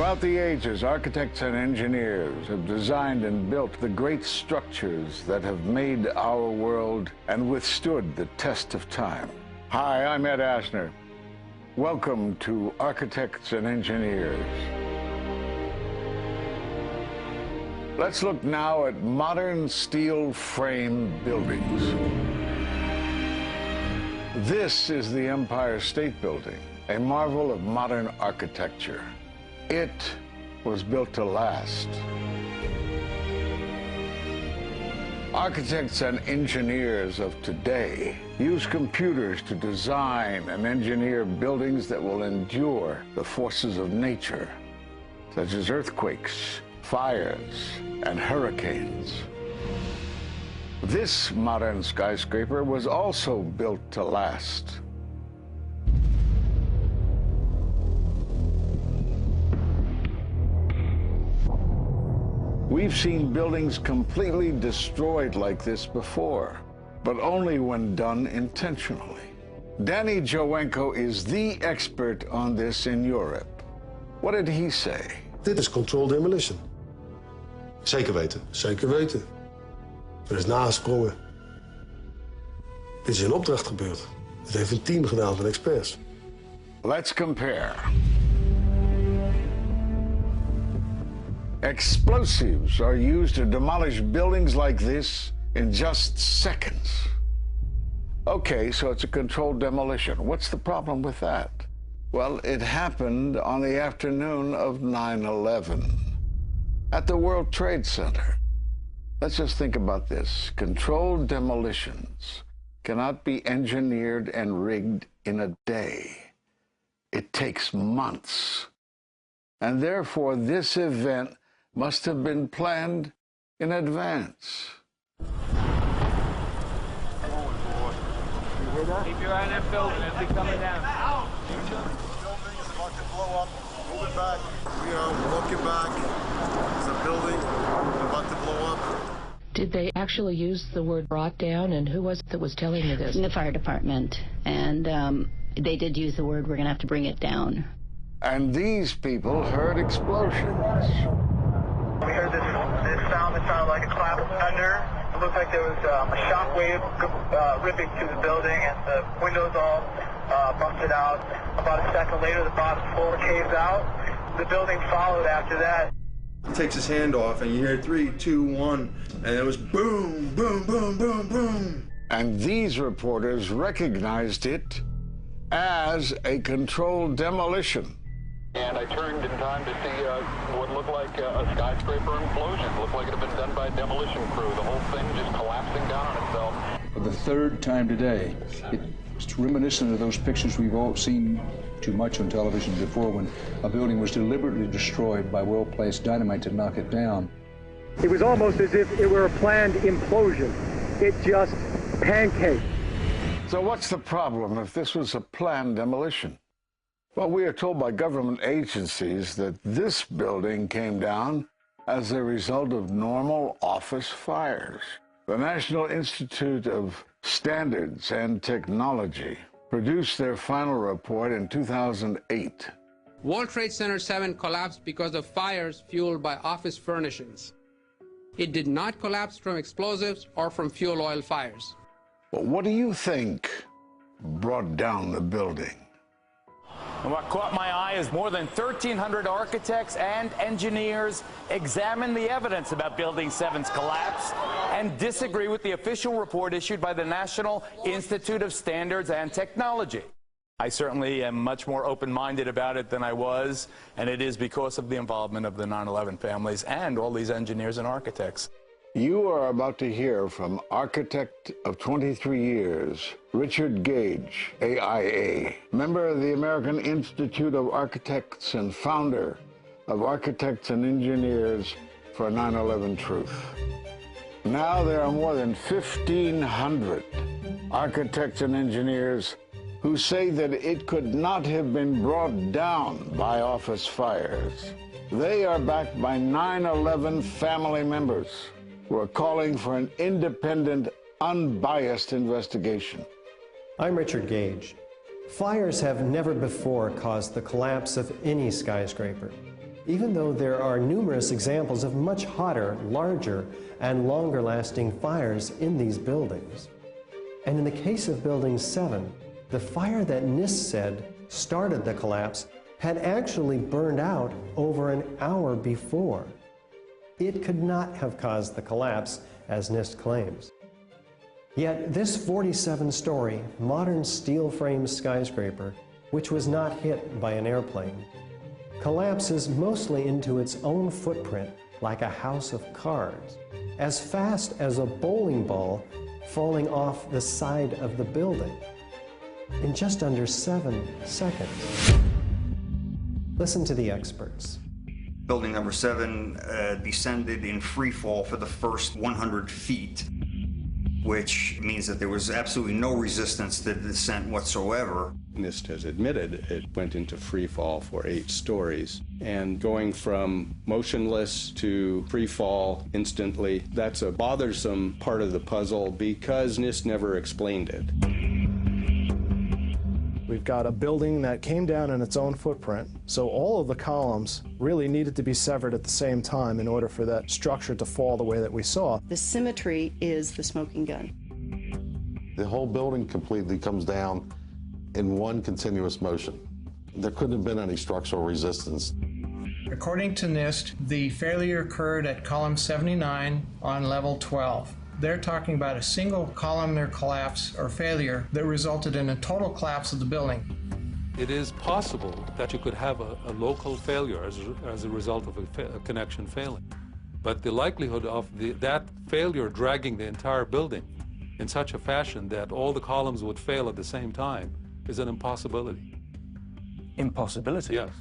Throughout the ages, architects and engineers have designed and built the great structures that have made our world and withstood the test of time. Hi, I'm Ed Asner. Welcome to Architects and Engineers. Let's look now at modern steel frame buildings. This is the Empire State Building, a marvel of modern architecture. It was built to last. Architects and engineers of today use computers to design and engineer buildings that will endure the forces of nature, such as earthquakes, fires, and hurricanes. This modern skyscraper was also built to last. We've seen buildings completely destroyed like this before, but only when done intentionally. Danny Jowenko is the expert on this in Europe. What did he say? Dit is controlled demolition. Zeker weten. Zeker weten. Er is nagesprongen. Dit is in opdracht gebeurd. Dit heeft een team gedaan van experts. Let's compare. Explosives are used to demolish buildings like this in just seconds. Okay, so it's a controlled demolition. What's the problem with that? Well, it happened on the afternoon of 9/11 at the World Trade Center. Let's just think about this. Controlled demolitions cannot be engineered and rigged in a day. It takes months. And therefore, this event must have been planned in advance. Keep your eye on that building, it'll be coming down. The building is about to blow up. Move it back. We are walking back. There's a building about to blow up. Did they actually use the word brought down, and who was it that was telling you this? The fire department, and they did use the word, we're going to have to bring it down. And these people heard explosions. We heard this sound that sounded like a clap of thunder. It looked like there was a shock wave ripping through the building, and the windows all busted out. About a second later, the bottom floor caves out. The building followed after that. He takes his hand off, and you hear 3, 2, 1, and it was boom, boom, boom, boom, boom. And these reporters recognized it as a controlled demolition. And I turned in time to see what looked like a skyscraper implosion. Looked like it had been done by a demolition crew. The whole thing just collapsing down on itself. For the third time today, it's reminiscent of those pictures we've all seen too much on television before, when a building was deliberately destroyed by well-placed dynamite to knock it down. It was almost as if it were a planned implosion. It just pancaked. So what's the problem if this was a planned demolition? Well, we are told by government agencies that this building came down as a result of normal office fires. The National Institute of Standards and Technology produced their final report in 2008. World Trade Center 7 collapsed because of fires fueled by office furnishings. It did not collapse from explosives or from fuel oil fires. But what do you think brought down the building? And what caught my eye is more than 1,300 architects and engineers examine the evidence about Building 7's collapse and disagree with the official report issued by the National Institute of Standards and Technology. I certainly am much more open-minded about it than I was, and it is because of the involvement of the 9/11 families and all these engineers and architects. You are about to hear from architect of 23 years, Richard Gage, AIA, member of the American Institute of Architects and founder of Architects and Engineers for 9/11 Truth. Now there are more than 1,500 architects and engineers who say that it could not have been brought down by office fires. They are backed by 9/11 family members who are calling for an independent, unbiased investigation. I'm Richard Gage. Fires have never before caused the collapse of any skyscraper. even though there are numerous examples of much hotter, larger, and longer-lasting fires in these buildings. And in the case of Building 7, the fire that NIST said started the collapse had actually burned out over an hour before. It could not have caused the collapse, as NIST claims. Yet this 47-story, modern steel-frame skyscraper, which was not hit by an airplane, collapses mostly into its own footprint like a house of cards, as fast as a bowling ball falling off the side of the building, in just under 7 seconds. Listen to the experts. Building number 7 descended in free fall for the first 100 feet, which means that there was absolutely no resistance to the descent whatsoever. NIST has admitted it went into free fall for 8 stories. And going from motionless to free fall instantly, that's a bothersome part of the puzzle because NIST never explained it. We've got a building that came down in its own footprint, so all of the columns really needed to be severed at the same time in order for that structure to fall the way that we saw. The symmetry is the smoking gun. The whole building completely comes down in one continuous motion. There couldn't have been any structural resistance. According to NIST, the failure occurred at column 79 on level 12. They're talking about a single columnar collapse or failure that resulted in a total collapse of the building. It is possible that you could have a local failure as a result of a connection failing. But the likelihood of that failure dragging the entire building in such a fashion that all the columns would fail at the same time is an impossibility. Impossibility? Yes.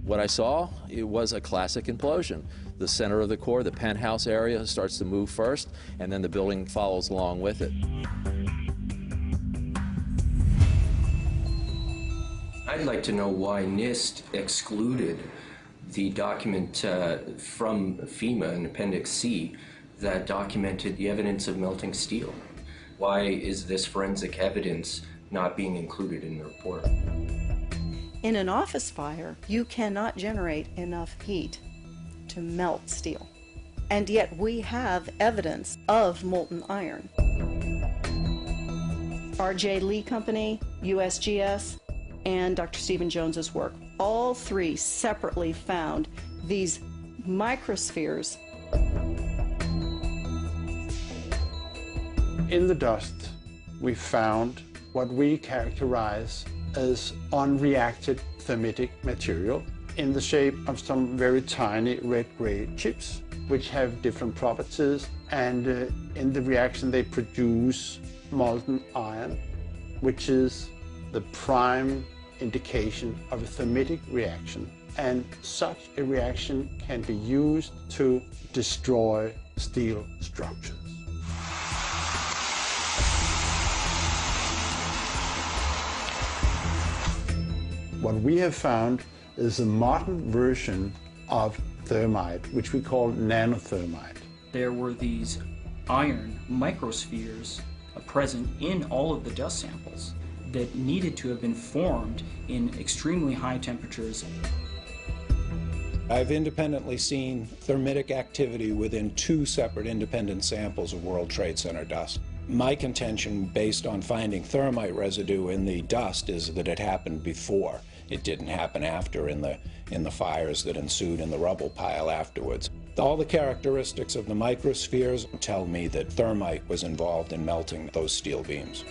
What I saw, it was a classic implosion. The center of the core, the penthouse area, starts to move first, and then the building follows along with it. I'd like to know why NIST excluded the document from FEMA in Appendix C that documented the evidence of melting steel. Why is this forensic evidence not being included in the report? In an office fire, you cannot generate enough heat to melt steel. And yet we have evidence of molten iron. R.J. Lee Company, USGS, and Dr. Stephen Jones's work, all three separately found these microspheres. In the dust, we found what we characterize as unreacted thermitic material in the shape of some very tiny red-gray chips, which have different properties, and in the reaction they produce molten iron, which is the prime indication of a thermitic reaction. And such a reaction can be used to destroy steel structures. What we have found is a modern version of thermite, which we call nanothermite. There were these iron microspheres present in all of the dust samples that needed to have been formed in extremely high temperatures. I've independently seen thermitic activity within 2 separate independent samples of World Trade Center dust. My contention, based on finding thermite residue in the dust, is that it happened before. It didn't happen after in the fires that ensued in the rubble pile afterwards. All the characteristics of the microspheres tell me that thermite was involved in melting those steel beams.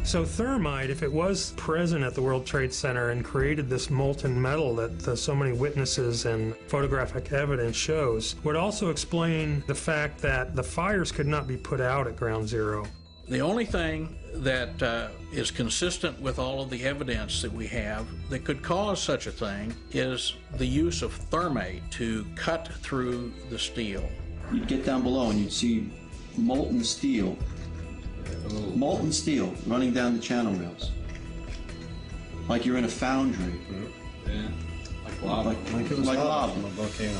So thermite, if it was present at the World Trade Center and created this molten metal that so many witnesses and photographic evidence shows, would also explain the fact that the fires could not be put out at Ground Zero. The only thing that is consistent with all of the evidence that we have that could cause such a thing is the use of thermite to cut through the steel. You'd get down below and you'd see molten steel running down the channel rails, like you're in a foundry. Yeah. Like lava. Like it was lava. From a volcano.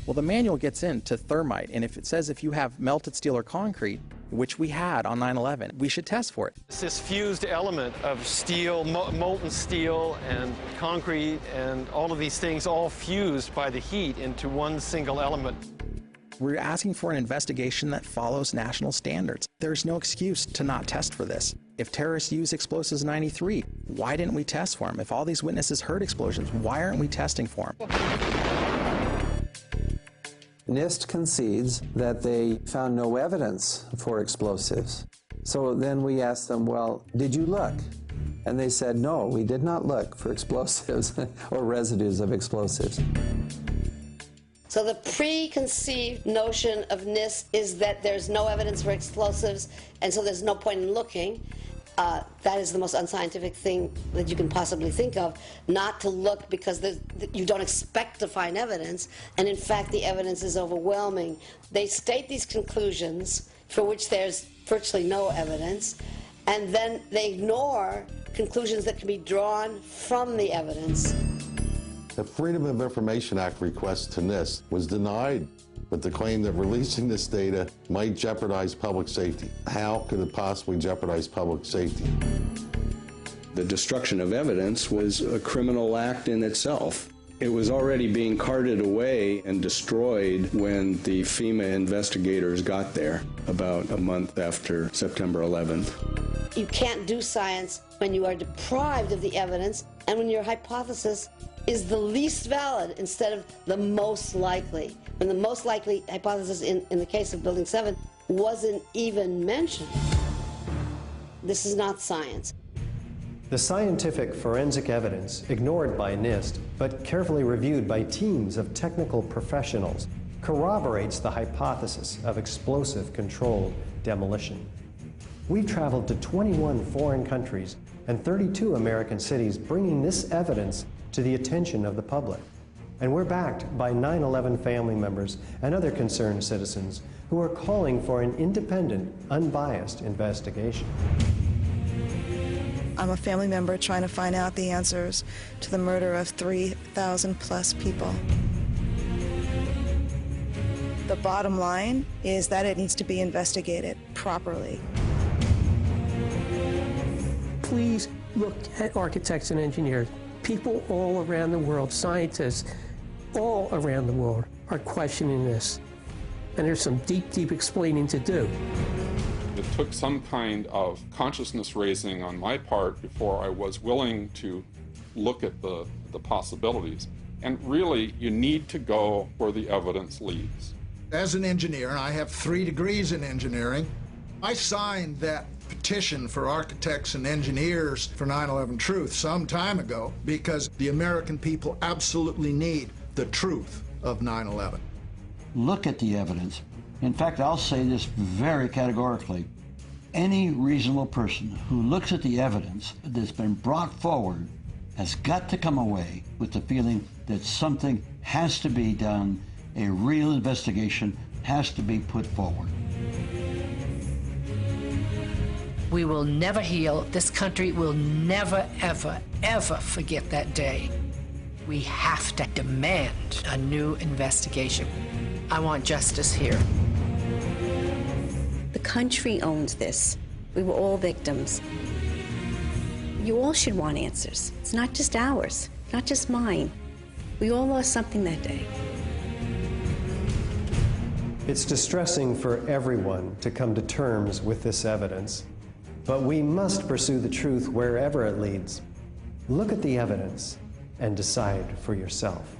Well, the manual gets into thermite, and if it says if you have melted steel or concrete, which we had on 9/11. We should test for it. It's this fused element of steel, molten steel and concrete and all of these things all fused by the heat into one single element. We're asking for an investigation that follows national standards. There's no excuse to not test for this. If terrorists use explosives in 93, why didn't we test for them? If all these witnesses heard explosions, why aren't we testing for them? NIST concedes that they found no evidence for explosives. So then we asked them, well, did you look? And they said, no, we did not look for explosives or residues of explosives. So the preconceived notion of NIST is that there's no evidence for explosives, and so there's no point in looking. That is the most unscientific thing that you can possibly think of, not to look because you don't expect to find evidence, and in fact the evidence is overwhelming. They state these conclusions for which there's virtually no evidence, and then they ignore conclusions that can be drawn from the evidence. The Freedom of Information Act request to NIST was denied with the claim that releasing this data might jeopardize public safety. How could it possibly jeopardize public safety? The destruction of evidence was a criminal act in itself. It was already being carted away and destroyed when the FEMA investigators got there about a month after September 11th. You can't do science when you are deprived of the evidence and when your hypothesis is the least valid instead of the most likely. When the most likely hypothesis in the case of Building 7 wasn't even mentioned. This is not science. The scientific forensic evidence, ignored by NIST, but carefully reviewed by teams of technical professionals, corroborates the hypothesis of explosive controlled demolition. We traveled to 21 foreign countries and 32 American cities, bringing this evidence to the attention of the public. And we're backed by 9/11 family members and other concerned citizens who are calling for an independent, unbiased investigation. I'm a family member trying to find out the answers to the murder of 3,000 plus people. The bottom line is that it needs to be investigated properly. Please look at architects and engineers. People all around the world, scientists all around the world are questioning this. And there's some deep, deep explaining to do. It took some kind of consciousness raising on my part before I was willing to look at the possibilities. And really, you need to go where the evidence leads. As an engineer, and I have 3 degrees in engineering, I signed that petition for architects and engineers for 9/11 Truth some time ago because the American people absolutely need the truth of 9/11. Look at the evidence. In fact, I'll say this very categorically. Any reasonable person who looks at the evidence that's been brought forward has got to come away with the feeling that something has to be done, a real investigation has to be put forward. We will never heal. This country will never, ever, ever forget that day. We have to demand a new investigation. I want justice here. The country owns this. We were all victims. You all should want answers. It's not just ours, not just mine. We all lost something that day. It's distressing for everyone to come to terms with this evidence. But we must pursue the truth wherever it leads. Look at the evidence and decide for yourself.